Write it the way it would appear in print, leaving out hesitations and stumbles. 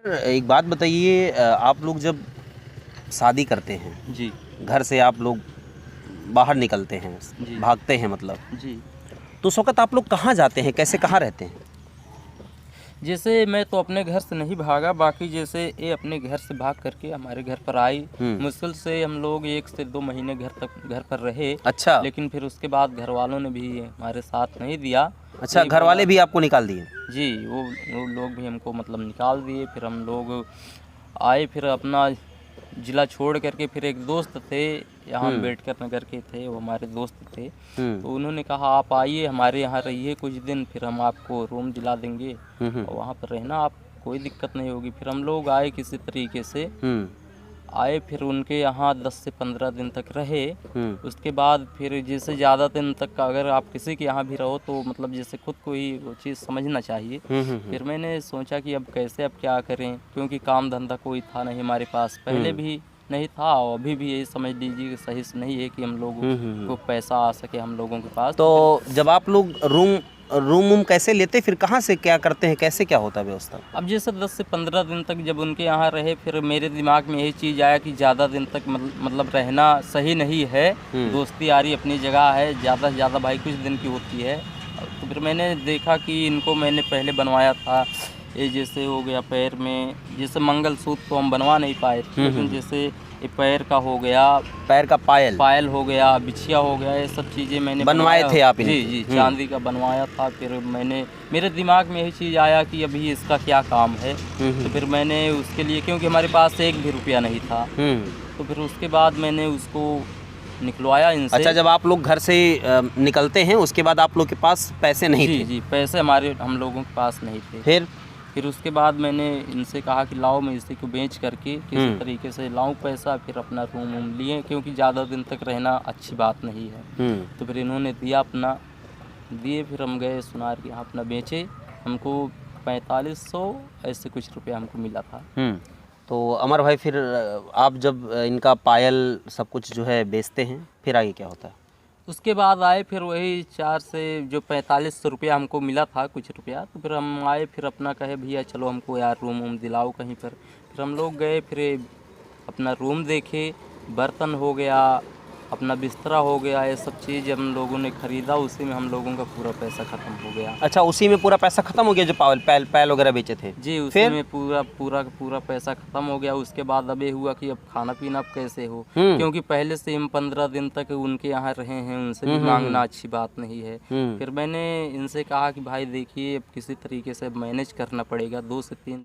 एक बात बताइए, आप लोग जब शादी करते हैं, जी घर से आप लोग बाहर निकलते हैं, जी भागते हैं मतलब, जी। तो उस वक़्त आप लोग कहाँ जाते हैं? कैसे कहाँ रहते हैं? जैसे मैं तो अपने घर से नहीं भागा, बाकी जैसे ये अपने घर से भाग करके हमारे घर पर आई। हुँ। मुश्किल से हम लोग 1 से 2 महीने घर पर रहे। अच्छा, लेकिन फिर उसके बाद घर वालों ने भी हमारे साथ नहीं दिया। अच्छा यही घर बोला वाले भी आपको निकाल दिए? जी, वो लोग भी हमको मतलब निकाल दिए। फिर हम लोग आए, फिर अपना ज़िला छोड़ करके फिर एक दोस्त थे, यहाँ हुँ, अम्बेडकर नगर के थे, वो हमारे दोस्त थे। हुँ, तो उन्होंने कहा आप आइए हमारे यहाँ रहिए कुछ दिन, फिर हम आपको रूम दिला देंगे हुँ, हुँ, और वहाँ पर रहना, आप कोई दिक्कत नहीं होगी। फिर हम लोग आए किसी तरीके से हुँ, आए, फिर उनके यहाँ 10 से 15 दिन तक रहे। हुँ, उसके बाद फिर जैसे ज़्यादा दिन तक का अगर आप किसी के यहाँ भी रहो तो मतलब जैसे खुद को ही वो चीज़ समझना चाहिए। हुँ, हुँ, हुँ, फिर मैंने सोचा कि अब कैसे, अब क्या करें, क्योंकि काम धंधा कोई था नहीं हमारे पास, पहले हुँ, भी नहीं था और अभी भी यही समझ लीजिए कि सही से नहीं है कि हम लोगों हुँ, हुँ, को हुँ। पैसा आ सके हम लोगों के पास। तो फिर तो जब आप लोग रूम कैसे लेते, फिर कहाँ से क्या करते हैं? कैसे क्या होता है व्यवस्था? अब जैसे 10 से 15 दिन तक जब उनके यहाँ रहे, फिर मेरे दिमाग में यही चीज़ आया कि ज़्यादा दिन तक मतलब रहना सही नहीं है। हुँ, दोस्ती यारी अपनी जगह है, ज़्यादा से ज़्यादा भाई कुछ दिन की होती है। तो फिर मैंने देखा कि इनको मैंने पहले बनवाया था, ये जैसे हो गया पैर में, जैसे मंगलसूत्र तो हम बनवा नहीं पाए थे, हुँ, लेकिन हुँ, जैसे ये पैर का हो गया, पैर का पायल पायल हो गया, बिछिया हो गया, ये सब चीज़ें मैंने बनवाए बनवाया। थे आप जी, इनके? जी, हुँ, चांदी का बनवाया था। फिर मेरे दिमाग में यही चीज़ आया कि अभी इसका क्या काम है। हुँ, तो हुँ, फिर मैंने उसके लिए, क्योंकि हमारे पास एक भी रुपया नहीं था, हुँ। तो फिर उसके बाद मैंने उसको निकलवाया अच्छा, इनसे। जब आप लोग घर से निकलते हैं, उसके बाद आप लोग के पास पैसे नहीं जी, थे? जी, पैसे हम लोगों के पास नहीं थे। फिर? फिर उसके बाद मैंने इनसे कहा कि लाओ मैं इसी को बेच करके किसी हुँ, तरीके से लाऊं पैसा, फिर अपना रूम वूम लिए, क्योंकि ज़्यादा दिन तक रहना अच्छी बात नहीं है। हुँ, तो फिर इन्होंने दिया अपना, दिए, फिर हम गए सुनार के यहाँ अपना बेचे। हमको 4500 ऐसे कुछ रुपया हमको मिला था। हुँ। तो अमर भाई, फिर आप जब इनका पायल सब कुछ जो है बेचते हैं, फिर आगे क्या होता है? उसके बाद आए, फिर वही 4 से जो 4500 रुपया हमको मिला था कुछ रुपया, तो फिर हम आए, फिर अपना कहे भैया चलो हमको यार रूम वूम दिलाओ कहीं पर। फिर हम लोग गए, फिर अपना रूम देखे, बर्तन हो गया, अपना बिस्तरा हो गया, ये सब चीज़ हम लोगों ने ख़रीदा, उसी में हम लोगों का पूरा पैसा ख़त्म हो गया। अच्छा, उसी में पूरा पैसा खत्म हो गया जो पायल पायल पायल वगैरह बेचे थे? जी, उसी फिर? में पूरा पैसा ख़त्म हो गया। उसके बाद अब ये हुआ कि अब खाना-पीना अब कैसे हो? हुँ, क्योंकि पहले से हम 15 दिन तक उनके यहाँ रहे हैं, उनसे हुँ, भी हुँ, हुँ, माँगना अच्छी बात नहीं है। हुँ। फिर मैंने इनसे कहा कि भाई देखिए, अब किसी तरीके से मैनेज करना पड़ेगा, 2 से 3